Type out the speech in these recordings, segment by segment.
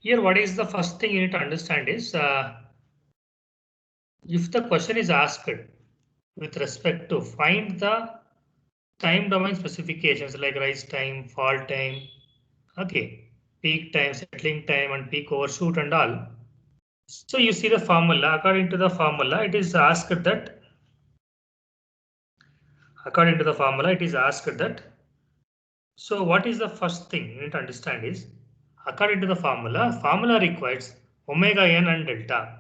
Here, what is the first thing you need to understand is if the question is asked with respect to find the time domain specifications like rise time, fall time, okay, peak time, settling time, and peak overshoot and all. So you see the formula. According to the formula, it is asked that. According to the formula, it is asked that. So what is the first thing you need to understand is, according to the formula requires omega n and delta.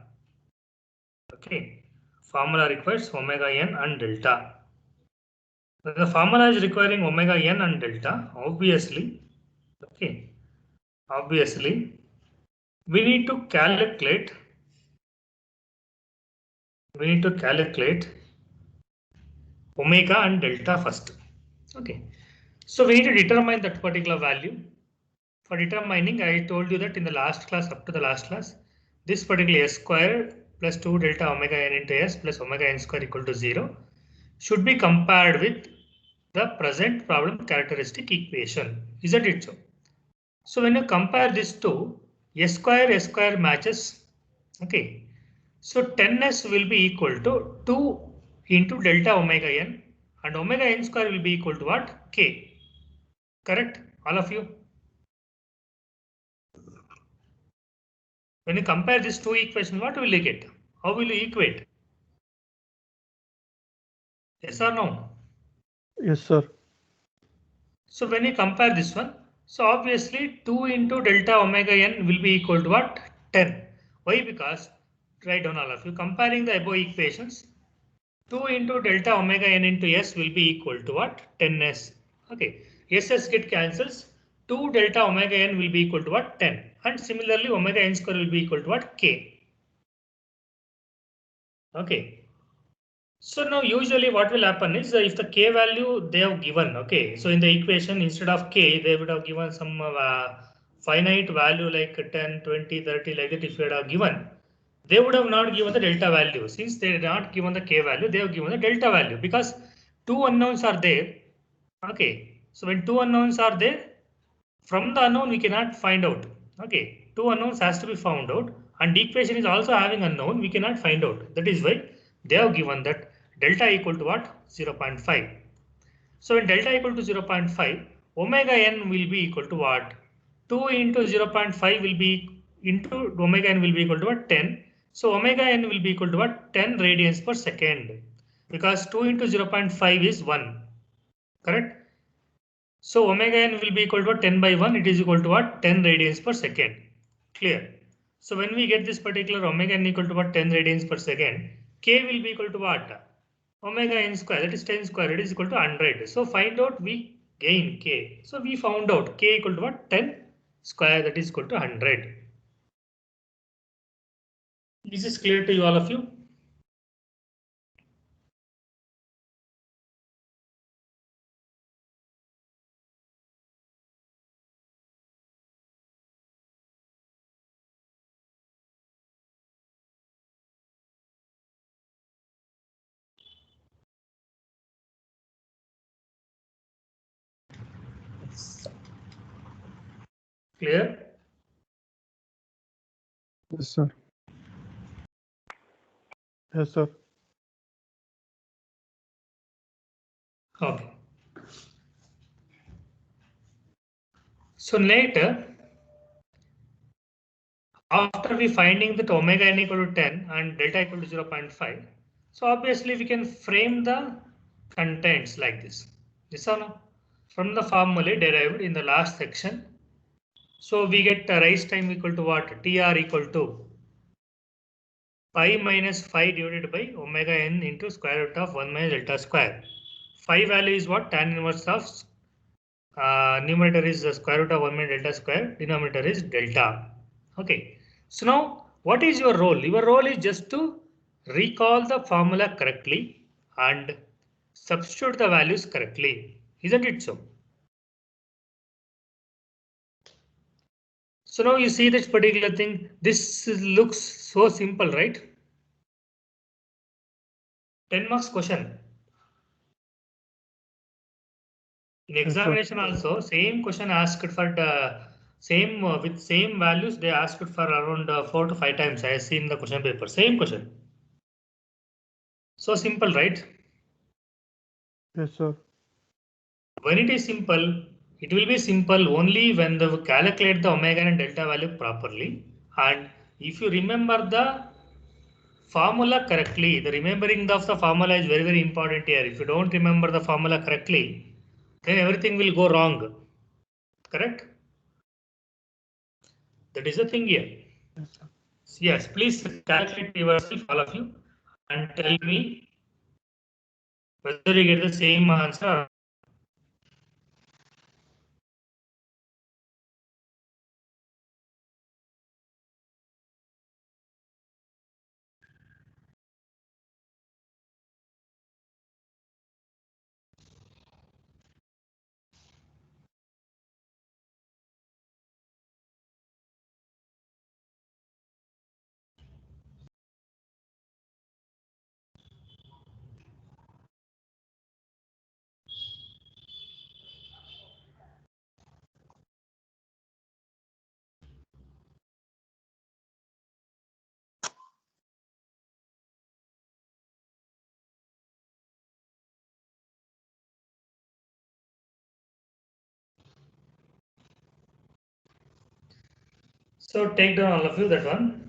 Okay, formula requires omega n and delta. When the formula is requiring omega n and delta, obviously, okay, obviously, we need to calculate. We need to calculate omega and delta first. Okay, so we need to determine that particular value. For determining, I told you that in the last class, up to the last class, this particular s square plus 2 delta omega n into s plus omega n square equal to 0 should be compared with the present problem characteristic equation. Isn't it so? So when you compare this to s square matches. Okay. So 10s will be equal to 2 into delta omega n, and omega n square will be equal to what? K. Correct? All of you? When you compare these two equations, what will you get? How will you equate? Yes or no? Yes, sir. So when you compare this one, so obviously 2 into delta omega n will be equal to what? 10. Why? Because, write down all of you, comparing the above equations, 2 into delta omega n into s will be equal to what? 10s. Okay, ss get cancels. 2 delta omega n will be equal to what? 10. And similarly, omega n square will be equal to what? K. Okay. So now usually what will happen is if the k value they have given, okay, so in the equation instead of k they would have given some finite value like 10, 20, 30 like that. If you have given, they would have not given the delta value. Since they did not given the k value, they have given the delta value because two unknowns are there. Okay, so when two unknowns are there, from the unknown we cannot find out. Okay, two unknowns has to be found out, and the equation is also having unknown, we cannot find out. That is why they have given that delta equal to what? 0.5. So when delta equal to 0.5, omega n will be equal to what? 2 into 0.5 will be into omega n will be equal to what? 10. So omega n will be equal to what? 10 radians per second, because 2 into 0.5 is 1. Correct? So omega n will be equal to what? 10 by 1. It is equal to what? 10 radians per second. Clear? So when we get this particular omega n equal to what? 10 radians per second, k will be equal to what? Omega n square, that is 10 square, it is equal to 100. So find out, we gain k. So we found out k equal to what? 10 square, that is equal to 100. Is this clear to you, all of you? Clear? Yes, sir. Yes, sir. Okay. So later, after we finding that omega n equal to 10 and delta equal to 0.5, so obviously we can frame the contents like this. This or no? From the formula derived in the last section. So we get rise time equal to what? TR equal to pi minus 5 divided by omega n into square root of 1 minus delta square. Phi value is what? Tan inverse of numerator is the square root of 1 minus delta square, denominator is delta. Okay. So now what is your role? Your role is just to recall the formula correctly and substitute the values correctly. Isn't it so? So now you see this particular thing. This looks so simple, right? 10 marks question. In Yes, sir. examination also, same question asked for the Same with same values, they asked for around 4 to 5 times. I have seen the question paper. Same question. So simple, right? Yes, sir. When it is simple, it will be simple only when they calculate the omega and delta value properly. And if you remember the formula correctly, the remembering of the formula is very, very important here. If you don't remember the formula correctly, then everything will go wrong. Correct? That is the thing here. Yes, sir. Yes, please calculate yourself, all of you, and tell me whether you get the same answer. So take down all of you that one.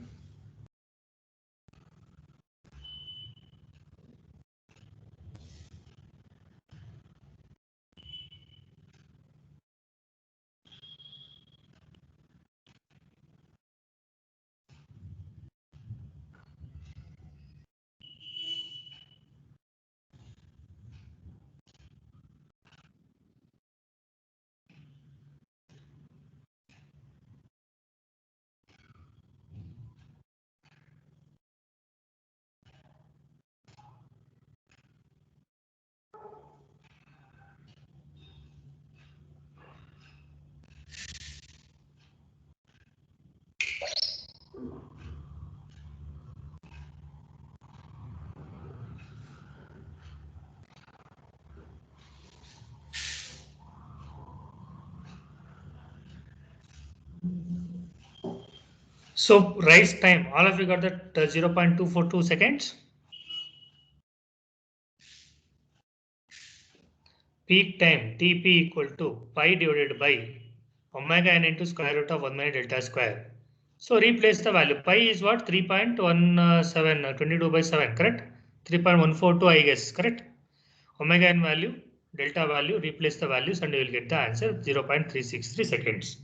So rise time, all of you got that 0.242 seconds. Peak time, Tp equal to pi divided by omega n into square root of 1 minus delta square. So replace the value. Pi is what? 3.17, 22 by 7, correct? 3.142, I guess, correct? Omega n value, delta value, replace the values and you will get the answer 0.363 seconds.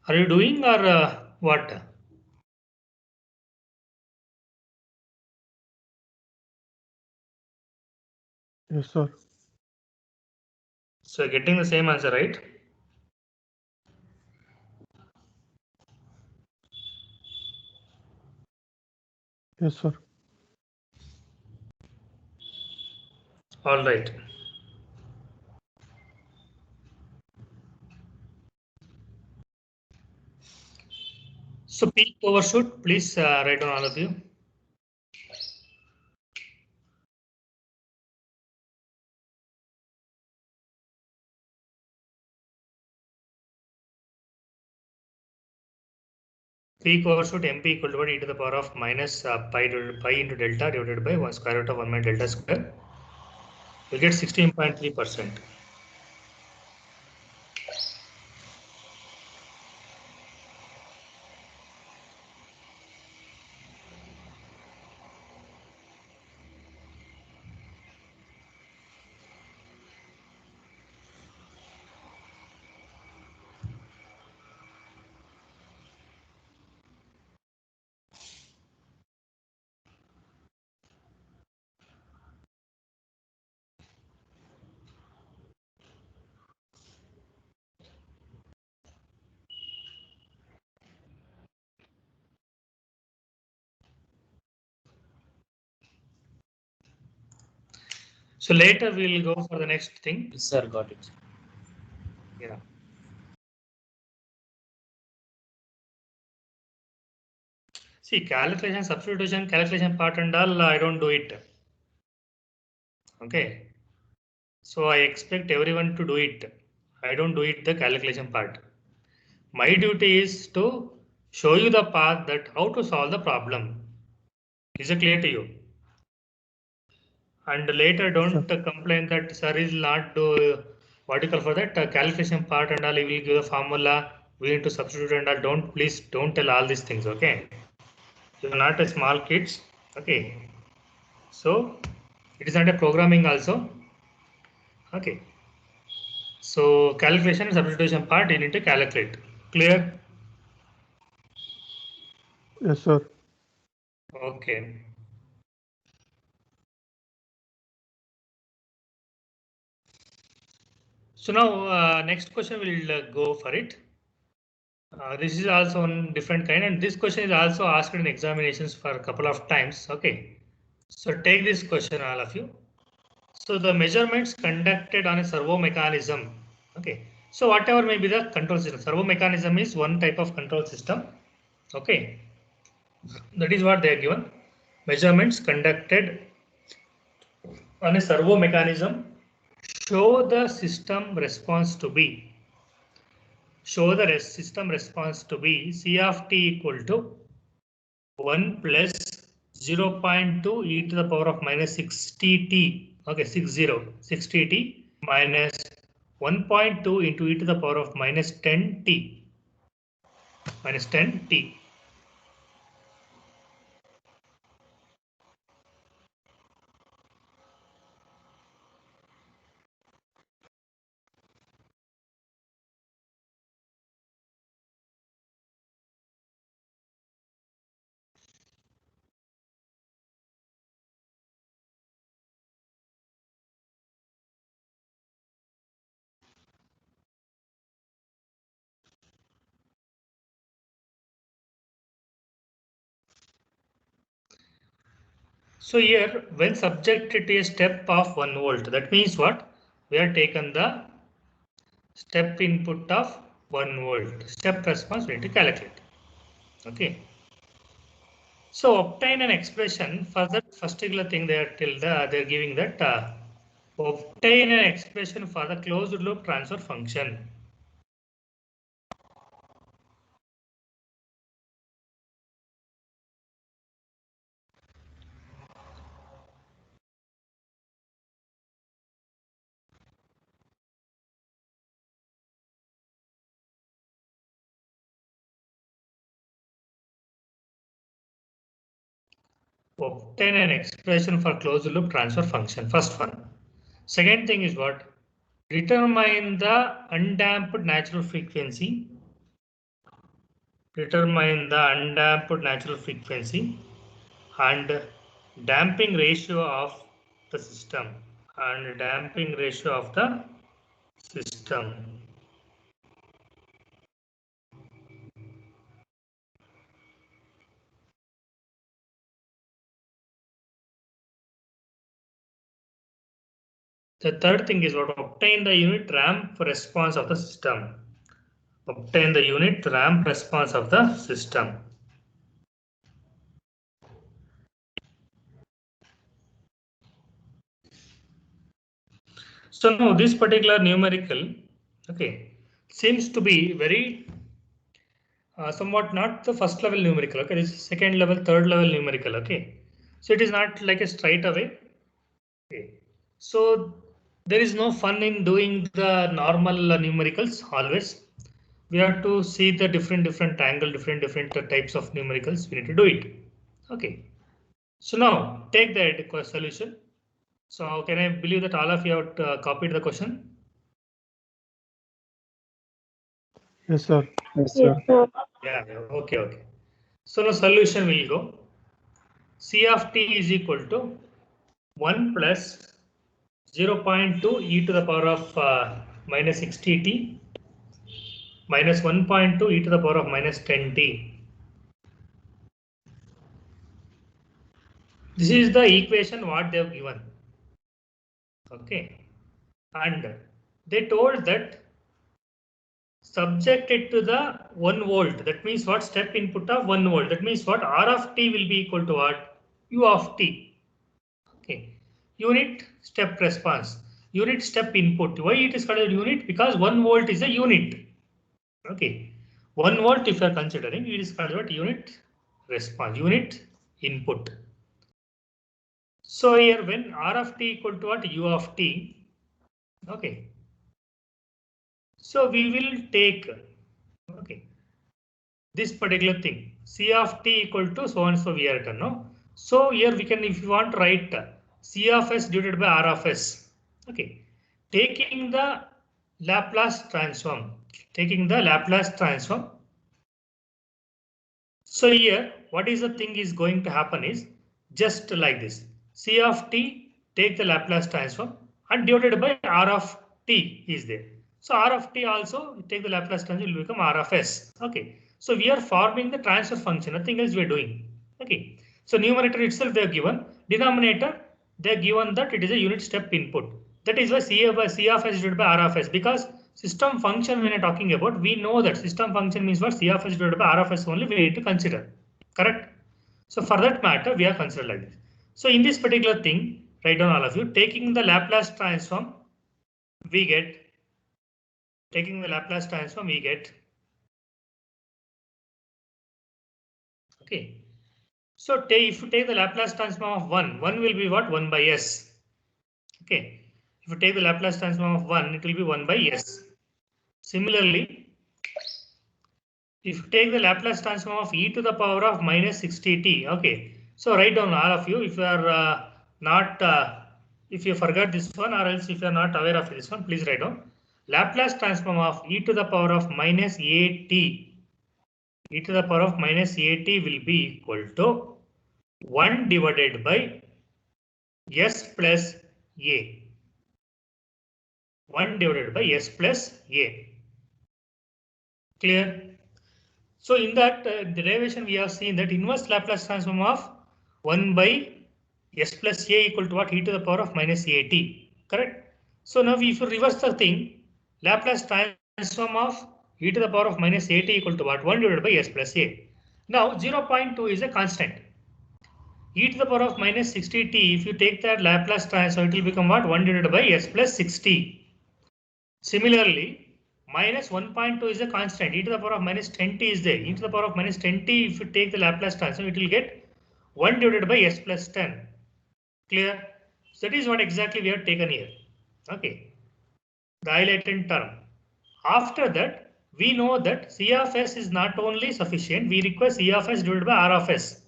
Are you doing or what? Yes, sir. So getting the same answer, right? Yes, sir. All right. So peak overshoot, please write down all of you. Peak overshoot MP equal to what? E to the power of minus pi into delta divided by 1 square root of 1 minus delta square. You get 16.3%. So later we'll go for the next thing. Yes, sir, got it. Yeah. See, calculation, substitution, calculation part and all, I don't do it. Okay. So I expect everyone to do it. I don't do it the calculation part. My duty is to show you the path that how to solve the problem. Is it clear to you? And later don't complain that sir is not do what you call for that calculation part and all. He will give a formula. We need to substitute and all. Please don't tell all these things. Okay. You're not a small kids. Okay. So it is not a programming also. Okay. So calculation and substitution part you need to calculate. Clear? Yes, sir. Okay. So now next question we'll go for it. This is also one different kind, and this question is also asked in examinations for a couple of times. Okay. So take this question, all of you. So the measurements conducted on a servo mechanism. Okay. So whatever may be the control system, servo mechanism is one type of control system. Okay. That is what they are given. Measurements conducted on a servo mechanism show the system response to be. Show the system response to be C of t equal to 1 plus 0.2 e to the power of minus 60t. Okay, 60t minus 1.2 into e to the power of minus 10t. Minus 10t. So here, when subjected to a step of 1 volt, that means what? We have taken the step input of 1 volt. Step response we need to calculate. Okay. So obtain an expression for that particular thing they are giving that obtain an expression for the closed loop transfer function. Obtain an expression for closed loop transfer function. First one. Second thing is what? Determine the undamped natural frequency. Determine the undamped natural frequency and damping ratio of the system. And damping ratio of the system. The third thing is what? Obtain the unit ramp response of the system. Obtain the unit ramp response of the system. So now this particular numerical, okay, seems to be very somewhat not the first level numerical. Okay, this is second level, third level numerical. Okay, so it is not like a straight away. Okay, so there is no fun in doing the normal numericals always. We have to see the different angle, different types of numericals. We need to do it. Okay. So now take the solution. So can I believe that all of you have copied the question? Yes, sir. Yes, sir. Yeah. Okay. So now solution will go. C of t is equal to 1 plus 0.2 e to the power of minus 60t minus 1.2 e to the power of minus 10t. This is the equation what they have given. Okay, and they told that subject it to the 1 volt. That means what? Step input of 1 volt. That means what? R of t will be equal to what? U of t. Okay. Unit step response. Unit step input. Why it is called a unit? Because 1 volt is a unit. Okay. 1 volt if you are considering, it is called what? Unit response. Unit input. So here when R of t equal to what? U of t. Okay. So we will take, okay, this particular thing, C of t equal to so and so we are done, no? So here we can, if you want to write C of s divided by R of s. Okay, taking the Laplace transform, taking the Laplace transform. So here, what is the thing is going to happen is just like this. C of t, take the Laplace transform and divided by R of t is there. So R of t also take the Laplace transform will become R of s. Okay. So we are forming the transfer function, nothing else we are doing. Okay. So numerator itself they are given, denominator they are given that it is a unit step input. That is why C of s divided by R of s, because system function when I am talking about, we know that system function means what? C of s divided by R of s only we need to consider. Correct? So for that matter, we are considered like this. So in this particular thing, write down all of you, taking the Laplace transform, we get, taking the Laplace transform, we get, okay. So if you take the Laplace transform of 1 will be what? 1 by s. Okay. If you take the Laplace transform of 1, it will be 1 by s. Similarly, if you take the Laplace transform of e to the power of minus 60t, okay. So write down all of you if you are not, if you forgot this one or else if you are not aware of this one, please write down. Laplace transform of e to the power of minus at, e to the power of minus at will be equal to 1 divided by s plus a. 1 divided by s plus a. Clear? So in that derivation, we have seen that inverse Laplace transform of 1 by s plus a equal to what? E to the power of minus at. Correct? So now if you reverse the thing, Laplace transform of e to the power of minus at equal to what? 1 divided by s plus a. Now 0.2 is a constant. E to the power of minus 60t, if you take that Laplace transform, it will become what? 1 divided by s plus 60. Similarly, minus 1.2 is a constant. E to the power of minus 10t is there. E to the power of minus 10t, if you take the Laplace transform, it will get 1 divided by s plus 10. Clear? So that is what exactly we have taken here. Okay. The highlighted term. After that, we know that C of s is not only sufficient, we require C of s divided by R of s.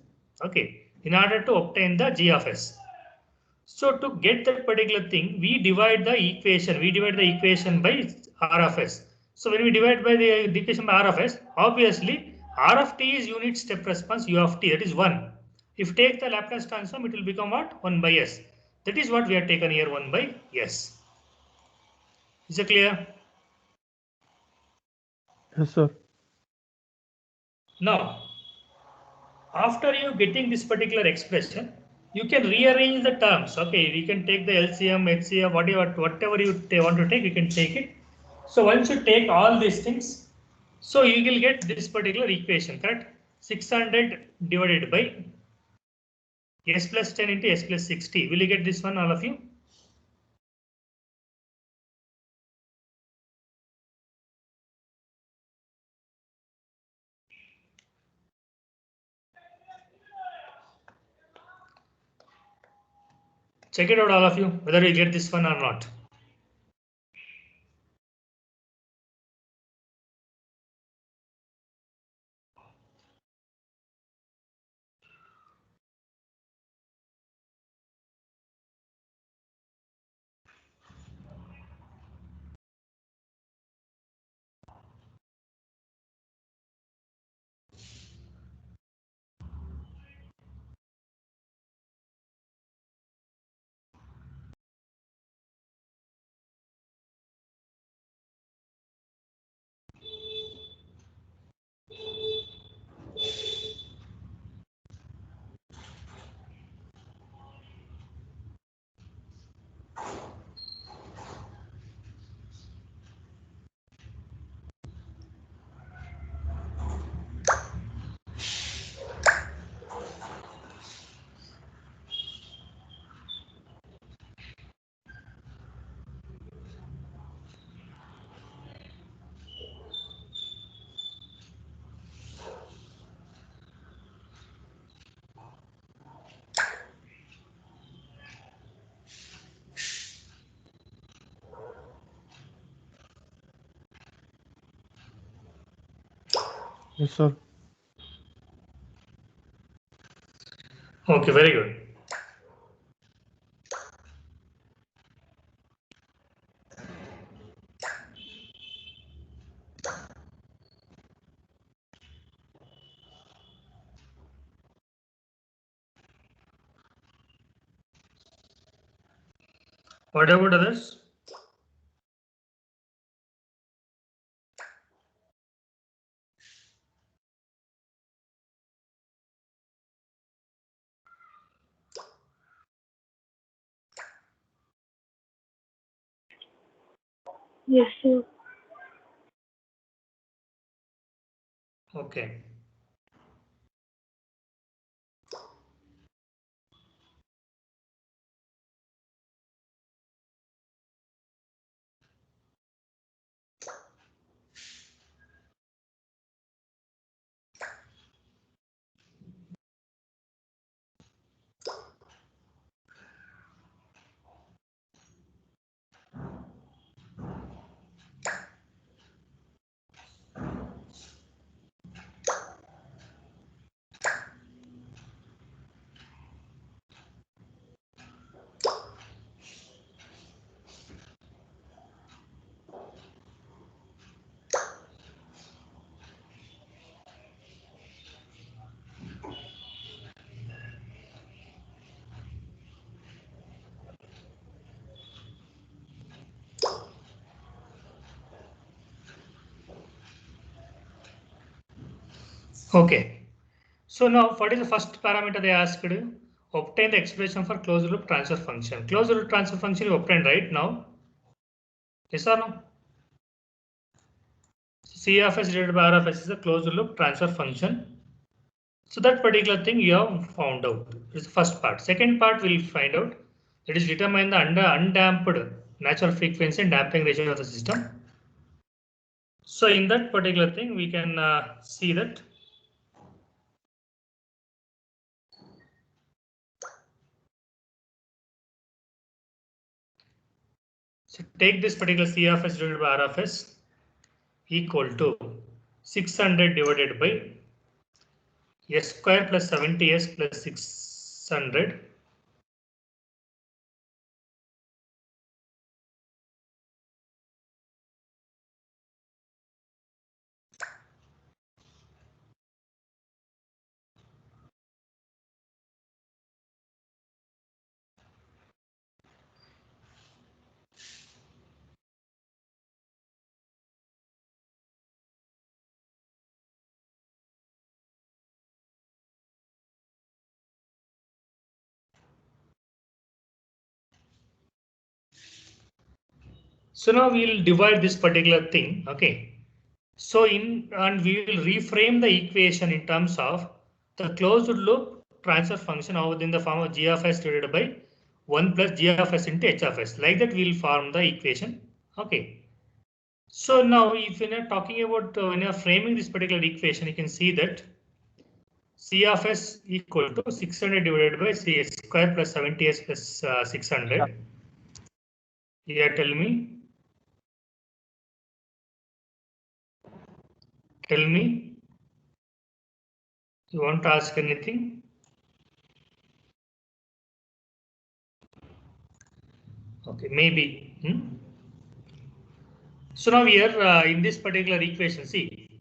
Okay. In order to obtain the G of s. So to get that particular thing, we divide the equation. We divide the equation by R of s. So when we divide by the equation by R of s, obviously R of t is unit step response U of t, that is 1. If take the Laplace transform, it will become what? 1 by s. That is what we have taken here, 1 by s. Is it clear? Yes, sir. Now, after you getting this particular expression, you can rearrange the terms. Okay, we can take the LCM, HCF, whatever you want to take, you can take it. So once you take all these things, so you will get this particular equation, correct? 600 divided by s plus 10 into s plus 60. Will you get this one, all of you? Check it out, all of you, whether you get this one or not. Yes, sir. Okay, very good. What about others? Yes, sir. Okay. Okay. So now, what is the first parameter they asked? Obtain the expression for closed loop transfer function. Closed loop transfer function you obtained right now. Yes or no? C of s divided by R of s is a closed loop transfer function. So that particular thing you have found out. This is the first part. Second part we'll find out. That is determine the undamped natural frequency and damping ratio of the system. So in that particular thing we can see that. So take this particular C of s divided by R of s equal to 600 divided by s square plus 70s plus 600. So now we'll divide this particular thing. Okay. So and we will reframe the equation in terms of the closed loop transfer function within the form of g of s divided by 1 plus g of s into h of s. Like that we'll form the equation. Okay. So now if you're talking about when you're framing this particular equation, you can see that C of s equal to 600 divided by c square plus 70s plus 600. Yeah, tell me. Tell me. You want to ask anything? Okay, maybe. So now here in this particular equation, see,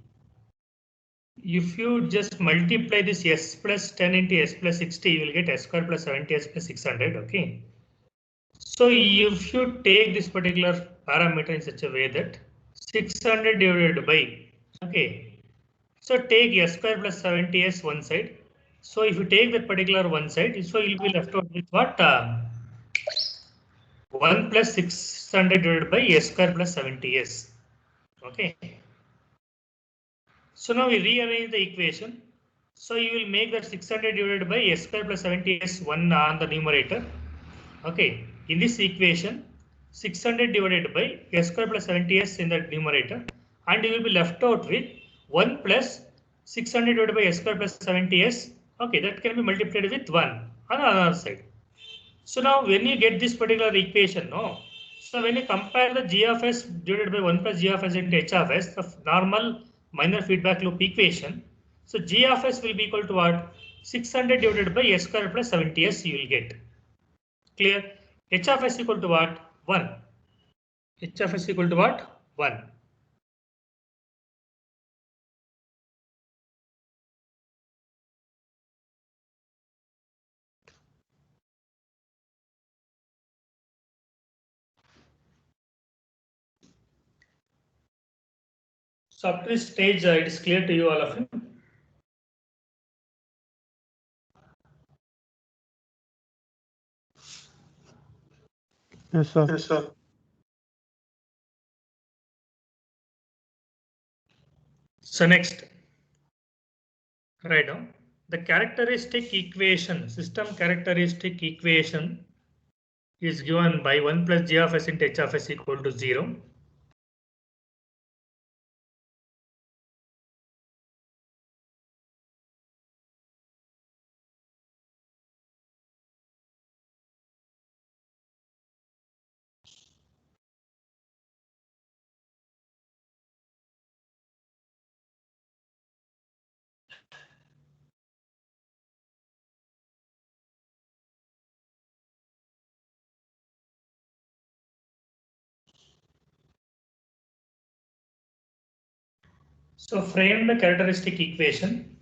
if you just multiply this s plus 10 into s plus 60, you will get s square plus 70s plus 600. Okay. So if you take this particular parameter in such a way that 600 divided by, okay, so take s square plus 70s one side. So if you take that particular one side, so you'll be left out with what? 1 plus 600 divided by s square plus 70s. Okay. So now we rearrange the equation. So you will make that 600 divided by s square plus 70s 1 on the numerator. Okay. In this equation, 600 divided by s square plus 70s in the numerator, and you will be left out with 1 plus 600 divided by s square plus 70s. Okay, that can be multiplied with 1 on the other side. So now when you get this particular equation, no. So when you compare the g of s divided by 1 plus g of s into h of s, the normal minor feedback loop equation. So G of S will be equal to what? 600 divided by S square plus 70S you will get. Clear? H of S equal to what? 1. H of S equal to what? 1. So up to this stage, it is clear to you, all of you. Yes, sir. Yes, sir. So next, right now, the characteristic equation, system characteristic equation is given by 1 plus G of S into H of S equal to 0. So frame the characteristic equation.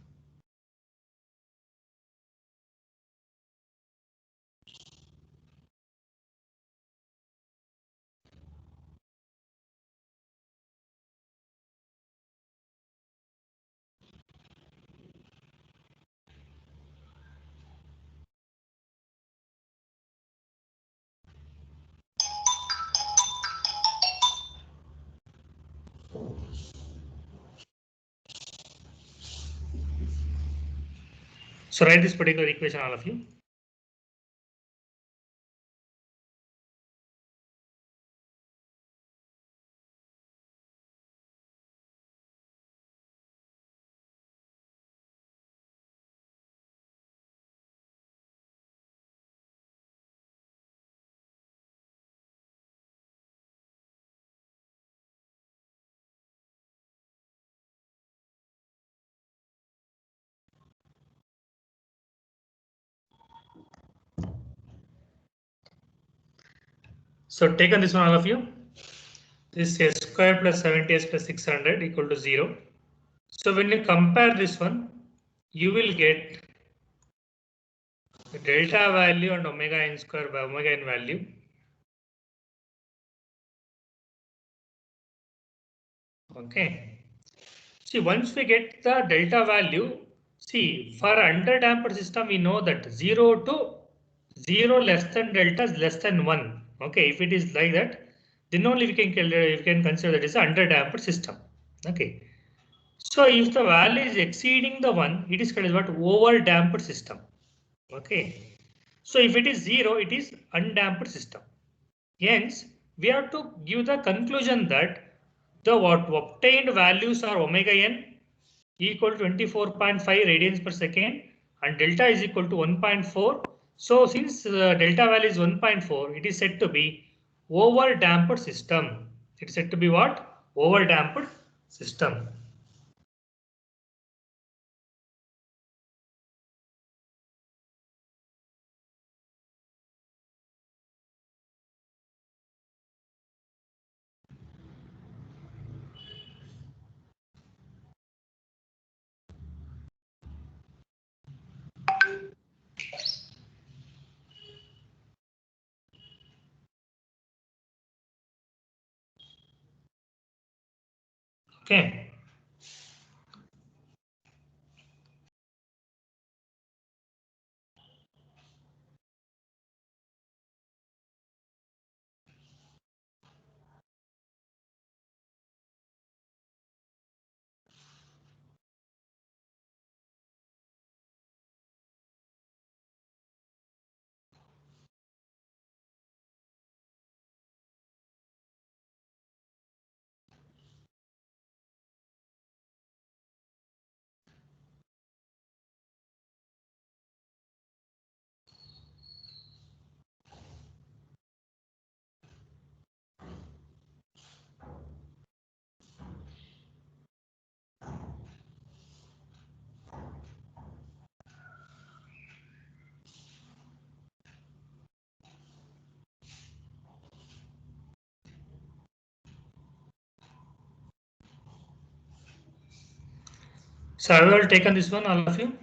So write this particular equation, all of you. So take on this one, all of you. This S square plus 70S plus 600 equal to 0. So when you compare this one, you will get the delta value and omega n square by omega n value. Okay. See, once we get the delta value, see, for underdamped system, we know that 0 to 0 less than delta is less than 1. Okay, if it is like that, then only we can consider that is an underdamped system. Okay. So if the value is exceeding the 1, it is called as what? Overdamped system. Okay. So if it is 0, it is undamped system. Hence, we have to give the conclusion that the what obtained values are omega n equal to 24.5 radians per second and delta is equal to 1.4. So since delta value is 1.4, it is said to be over damped system. It is said to be what? Over damped system. Okay. So have you all taken this one, all of you?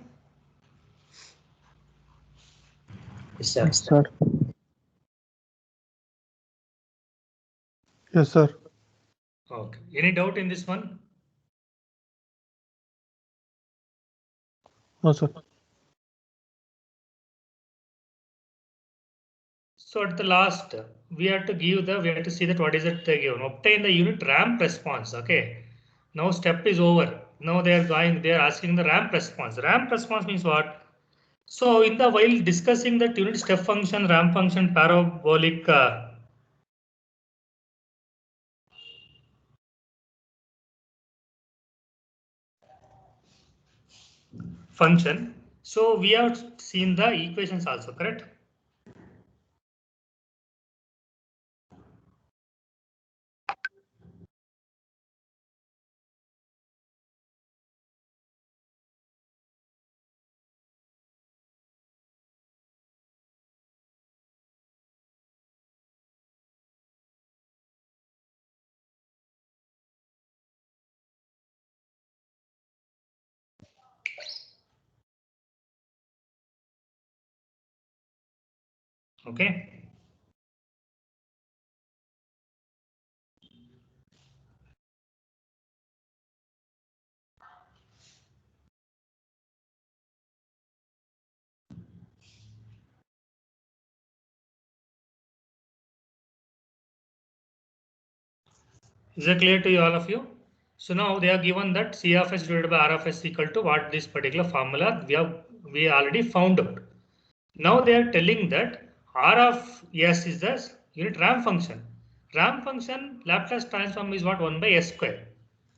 Yes, sir. Yes, sir. Yes, sir. Okay. Any doubt in this one? No, sir. So at the last, we have to see that what is it given. Obtain the unit ramp response. Okay. Now step is over. Now they are asking the ramp response. Ramp response means what? So while discussing that unit step function, ramp function, parabolic function. So we have seen the equations also, correct? Okay. Is it clear to you, all of you? So now they are given that C of S divided by R of S equal to what this particular formula we already found out. Now they are telling that R of S is the unit ramp function. Ramp function Laplace transform is what 1 by S square.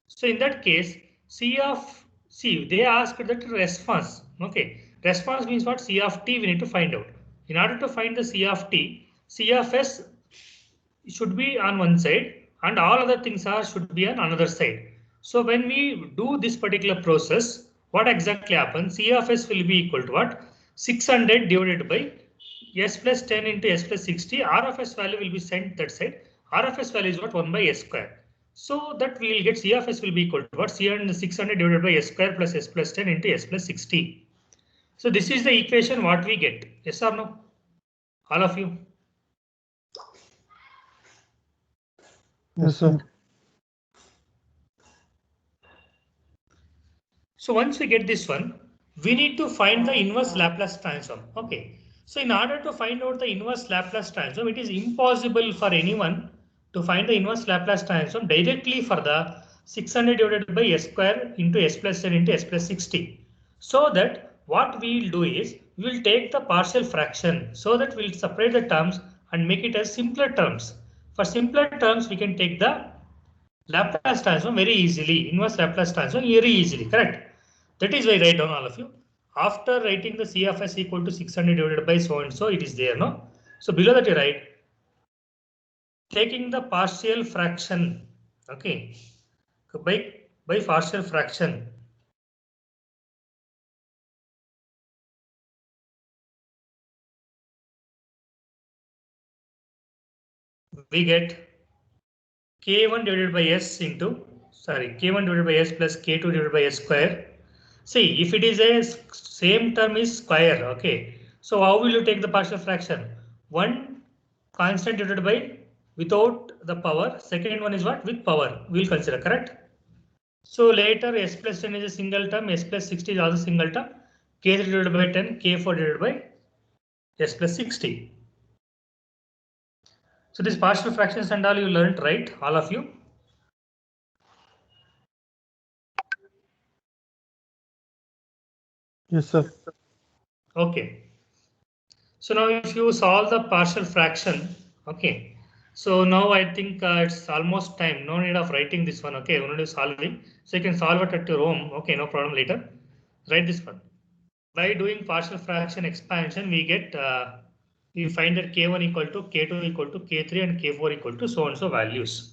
So in that case, they asked that response. Okay, response means what? C of t we need to find out. In order to find the C of t, C of S should be on one side and all other things should be on another side. So when we do this particular process, what exactly happens? C of S will be equal to what? 600 divided by S plus 10 into S plus 60. R of S value will be sent that side. R of S value is what? 1 by S square. So that we will get C of S will be equal to what? 600 divided by S square plus S plus 10 into S plus 60. So this is the equation what we get. Yes or no? All of you? Yes, sir. So once we get this one, we need to find the inverse Laplace transform. Okay. So in order to find out the inverse Laplace transform, it is impossible for anyone to find the inverse Laplace transform directly for the 600 divided by S square into S plus 10 into S plus 60. So that what we will do is we will take the partial fraction so that we will separate the terms and make it as simpler terms. For simpler terms, we can take the Laplace transform very easily, inverse Laplace transform very easily, correct? That is why I write down all of you. After writing the C of S equal to 600 divided by so and so, it is there, no? So below that you write, taking the partial fraction, okay, by partial fraction, we get K1 divided by S K1 divided by S plus K2 divided by S square. See, if it is a same term is square, okay. So how will you take the partial fraction? One constant divided by without the power. Second one is what? With power. We'll consider, correct? So later S plus 10 is a single term. S plus 60 is also single term. K3 divided by 10. K4 divided by S plus 60. So this partial fractions and all you learned, right? All of you. Yes, sir. Okay. So now if you solve the partial fraction, okay. So now I think it's almost time. No need of writing this one. Okay, only solving. So you can solve it at your home. Okay, no problem later. Write this one. By doing partial fraction expansion, we find that K1 equal to K2 equal to K3 and K4 equal to so and so values.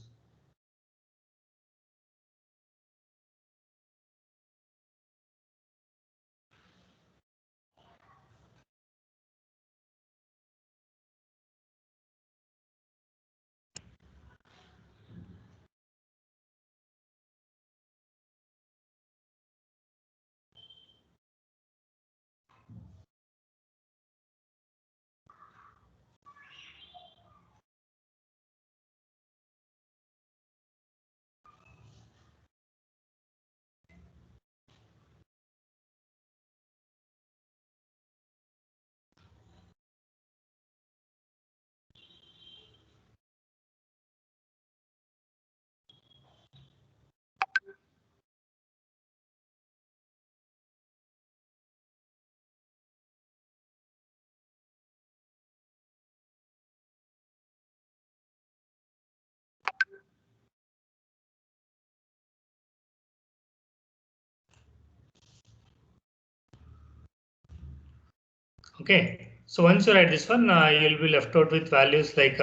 Okay, so once you write this one, you will be left out with values like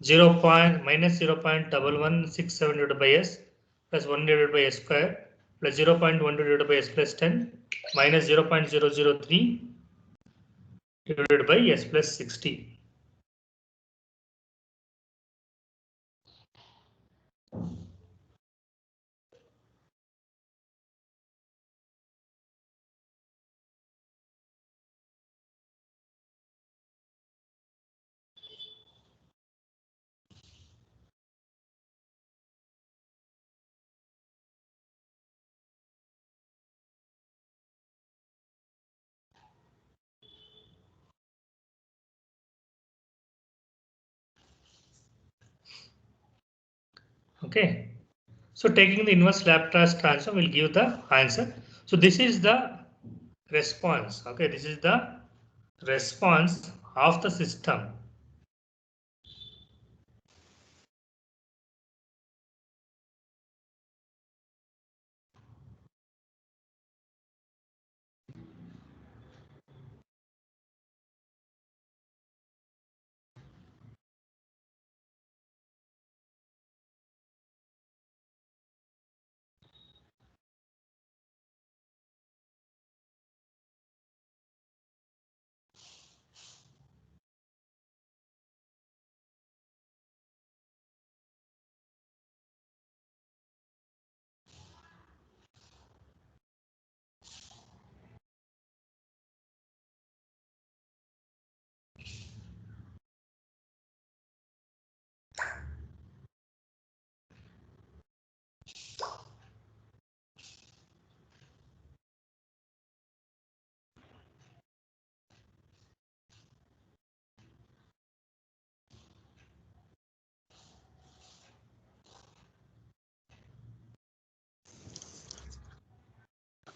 0 minus 0.1167 divided by s plus 1 divided by s square plus 0.12 divided by s plus 10 minus 0.003 divided by s plus 60. Okay, so taking the inverse Laplace transform will give the answer. So this is the response. Okay, this is the response of the system.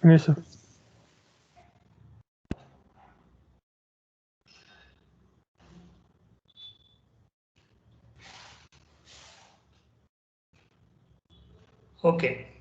Yes, sir. Okay.